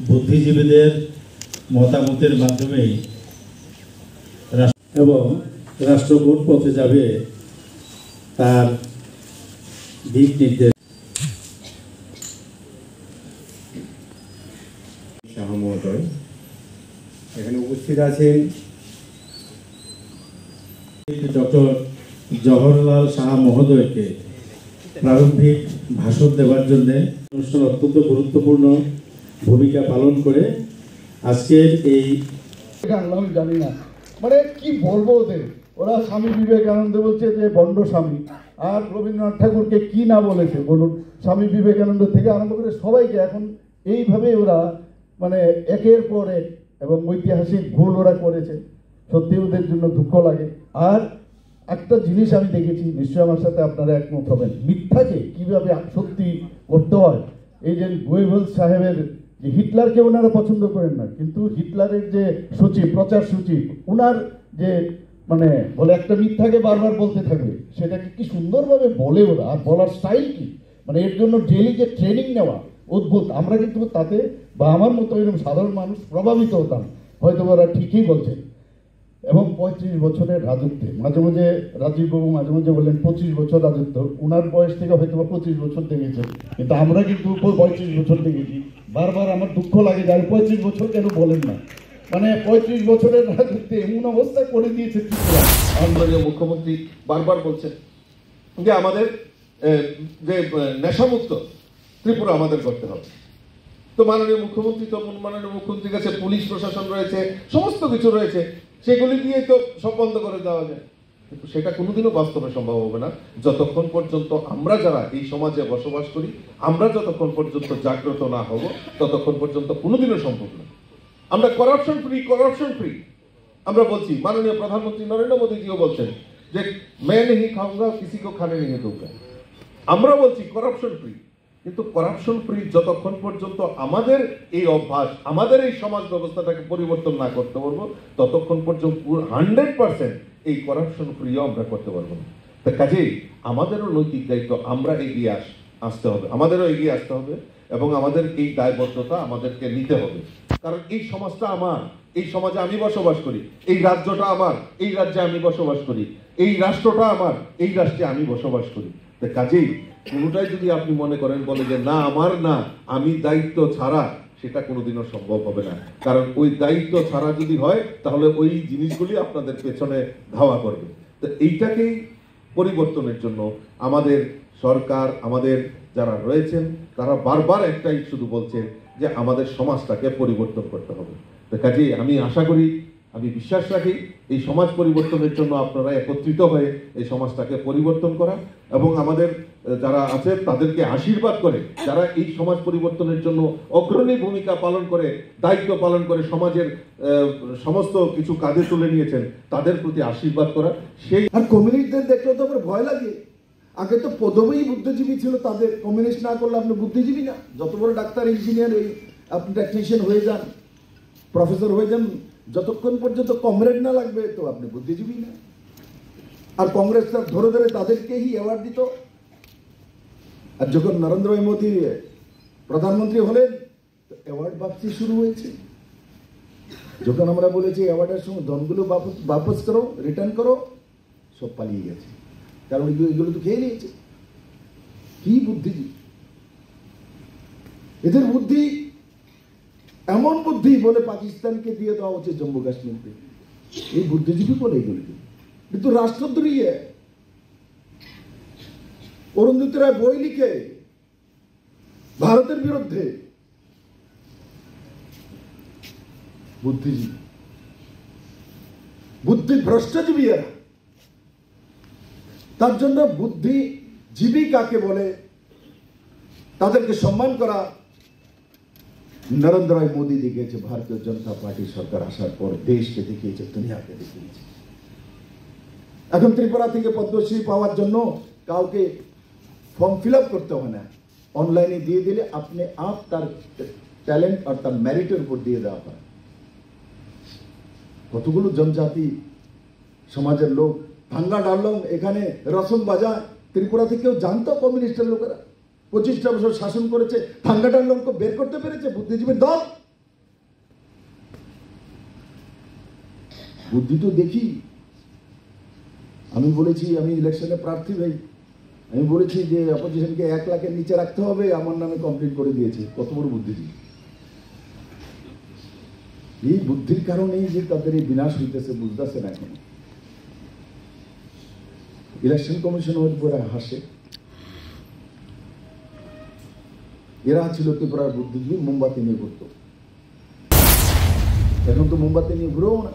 বুদ্ধিজীবীদের মতামতের মাধ্যমে এবং রাষ্ট্র কোন পথে যাবে তার দিক নির্দেশ। শাহ মহোদয় এখানে উপস্থিত আছেন ডক্টর জওহরলাল শাহ মহোদয়কে প্রারম্ভিক ভাষণ দেওয়ার জন্য অনুষ্ঠান অত্যন্ত গুরুত্বপূর্ণ ভূমিকা পালন করে আজকের এই আমি জানি না মানে কি বলবো ওদের, ওরা স্বামী বিবেকানন্দ বলছে যে বন্ড স্বামী, আর রবীন্দ্রনাথ ঠাকুরকে কি না বলেছে বলুন, স্বামী বিবেকানন্দ থেকে আরম্ভ করে সবাইকে এখন এইভাবে ওরা মানে একের পর এক এবং ঐতিহাসিক ভুল ওরা করেছে, সত্যি ওদের জন্য দুঃখ লাগে। আর একটা জিনিস আমি দেখেছি, নিশ্চয়ই আমার সাথে আপনারা একমত হবেন, মিথ্যাকে কিভাবে সত্যি করতে হয়। এই যে গোয়েবলস সাহেবের যে হিটলারকে ওনারা পছন্দ করেন না, কিন্তু হিটলারের যে সচিব, প্রচার সচিব, ওনার যে মানে বলে একটা মিথ্যাকে বারবার বলতে থাকবে, সেটাকে কি সুন্দরভাবে বলে ওরা, আর বলার স্টাইল কি, মানে এর জন্য ডেলি যে ট্রেনিং নেওয়া অদ্ভুত। আমরা কিন্তু তাতে বা আমার মতো এরকম সাধারণ মানুষ প্রভাবিত হতাম, হয়তো ওরা ঠিকই বলছেন। এবং 35 বছরের রাজত্বে মাঝে মাঝে রাজীববাবু মাঝে মাঝে বললেন 25 বছর রাজত্ব, ওনার বয়স থেকে হয়তো 25 বছর দেখেছেন, কিন্তু আমরা কিন্তু 35 বছর দেখেছি। বারবার আমার দুঃখ লাগে যে 35 বছর কেন বলেন না, মানে 35 বছরের রাজত্বে এমন অবস্থা করে দিয়েছে ত্রিপুরা। মাননীয় মুখ্যমন্ত্রী বারবার বলছেন যে আমাদের যে নেশামুক্ত ত্রিপুরা আমাদের করতে হবে। তো মাননীয় মুখ্যমন্ত্রীর কাছে পুলিশ প্রশাসন রয়েছে, সমস্ত কিছু রয়েছে, সেগুলি দিয়ে তো সব বন্ধ করে দেওয়া যায়, কিন্তু সেটা কোনোদিনও বাস্তবে সম্ভব হবে না যতক্ষণ পর্যন্ত আমরা যারা এই সমাজে বসবাস করি, আমরা যতক্ষণ পর্যন্ত জাগ্রত না হব ততক্ষণ পর্যন্ত কোনোদিনও সম্ভব না। আমরা করাপশন ফ্রি আমরা বলছি, মাননীয় প্রধানমন্ত্রী নরেন্দ্র মোদীজিও বলছেন যে मैं नहीं खाऊंगा किसी को खाने नहीं दूंगा। আমরা বলছি করাপশন ফ্রি, কিন্তু করাপশন ফ্রি যতক্ষণ পর্যন্ত আমাদের এই অভ্যাস, আমাদের এই সমাজ ব্যবস্থাটাকে পরিবর্তন না করতে পারবো ততক্ষণ পর্যন্ত 100% এই করাপশন ফ্রিও আমরা করতে পারবো না। তা কাজেই আমাদেরও নৈতিক দায়িত্ব, আমরা এগিয়ে আসতে হবে, আমাদেরও এগিয়ে আসতে হবে এবং আমাদের এই দায়বদ্ধতা আমাদেরকে নিতে হবে। কারণ এই সমাজটা আমার, এই সমাজে আমি বসবাস করি, এই রাজ্যটা আমার, এই রাজ্যে আমি বসবাস করি, এই রাষ্ট্রটা আমার, এই রাষ্ট্রে আমি বসবাস করি। তা কাজেই কোনোটাই যদি আপনি মনে করেন বলে যে না আমার না, আমি দায়িত্ব ছাড়া, সেটা কোনোদিনও সম্ভব হবে না। কারণ ওই দায়িত্ব ছাড়া যদি হয় তাহলে ওই জিনিসগুলি আপনাদের পেছনে ধাওয়া করবে। তো এইটাকেই পরিবর্তনের জন্য আমাদের সরকার, আমাদের যারা রয়েছেন তারা বারবার একটাই শুধু বলছে যে আমাদের সমাজটাকে পরিবর্তন করতে হবে। তো কাজেই আমি আশা করি, আমি বিশ্বাস রাখি এই সমাজ পরিবর্তনের জন্য আপনারা একত্রিত হয়ে এই সমাজটাকে পরিবর্তন করা এবং আমাদের যারা আছে তাদেরকে আশীর্বাদ করে, যারা এই সমাজ পরিবর্তনের জন্য অগ্রণী ভূমিকা পালন করে, দায়িত্ব পালন করে, সমাজের সমস্ত কিছু কাজে তুলে নিয়েছেন, তাদের প্রতি আশীর্বাদ করা। সেই আর কমিউনিস্টদের দেখলে তো আমার ভয় লাগে, আগে তো পদবী বুদ্ধিজীবী ছিল তাদের, কমিউনিস্ট না করলে আপনি বুদ্ধিজীবী না। যত বড় ডাক্তার, ইঞ্জিনিয়ার, আপনি টেকনিশিয়ান হয়ে যান, প্রফেসর হয়ে যান, যতক্ষণ পর্যন্ত কমরেড না লাগবে তো আপনি বুদ্ধিজীবী না। আর কংগ্রেস ধরে ধরে তাদেরকেই অ্যাওয়ার্ড দিত। আর যখন নরেন্দ্র মোদী প্রধানমন্ত্রী হলেন তো অ্যাওয়ার্ড বাপসি শুরু হয়েছে। যখন আমরা বলেছি অ্যাওয়ার্ডের সময় ধনগুলো বাপস করো, রিটার্ন করো, সব পালিয়ে গেছে, কারণ এগুলো তো খেয়ে নিয়েছে। কি বুদ্ধিজীবী এদের বুদ্ধি, এমন বুদ্ধি বলে পাকিস্তানকে দিয়ে দেওয়া উচিত জম্মু কাশ্মীরকে, এই বুদ্ধিজীবী বলে এগুলি কিন্তু রাষ্ট্রদ্রোহী। অরুন্ধতী রায় বই লিখে ভারতের বিরুদ্ধে, বুদ্ধিজীবী, বুদ্ধি ভ্রষ্টজীবী এরা। তার জন্য বুদ্ধিজীবী কাকে বলে তাদেরকে সম্মান করা নরেন্দ্র মোদী দেখিয়েছে, ভারতীয় জনতা পার্টি সরকার আসার পর দেশকে দেখিয়েছে, দুনিয়াকে দেখিয়েছে। এখন ত্রিপুরা থেকে পদ্মশ্রী পাওয়ার জন্য কাউকে ফর্ম ফিল আপ করতে হয় না, অনলাইনে দিয়ে দিলে আপনি আপ তার ট্যালেন্ট আর তার মেরিটের উপর দিয়ে দেওয়া হয়। কতগুলো জনজাতি সমাজের লোক ভাঙ্গা ডালং এখানে রসম বাজায়, ত্রিপুরা থেকেও জানতো কমিউনিস্টের লোকেরা 25টা বছর শাসন করেছে, ভাঙ্গা ডালংকে বের করতে পেরেছে বুদ্ধিজীবীর দল। বুদ্ধি তো দেখি। আমি বলেছি আমি ইলেকশনে প্রার্থী ভাই, আমি বলেছি যে অপোজিশনকে 1 লাখের নিচে রাখতে হবে, আমার নামে কমপ্লিট করে দিয়েছে। কত বড় বুদ্ধিজীবী! এই বুদ্ধির কারণেই যে তাদের এই বিনাশ হইতেছে বুঝতেছে না এখন। ইলেকশন কমিশন ওর উপরে হাসে। এরা ছিল ত্রিপুরার বুদ্ধিজীবী, মোমবাতি নিয়ে ঘুরত। এখন তো মোমবাতি নিয়ে ঘুরেও না।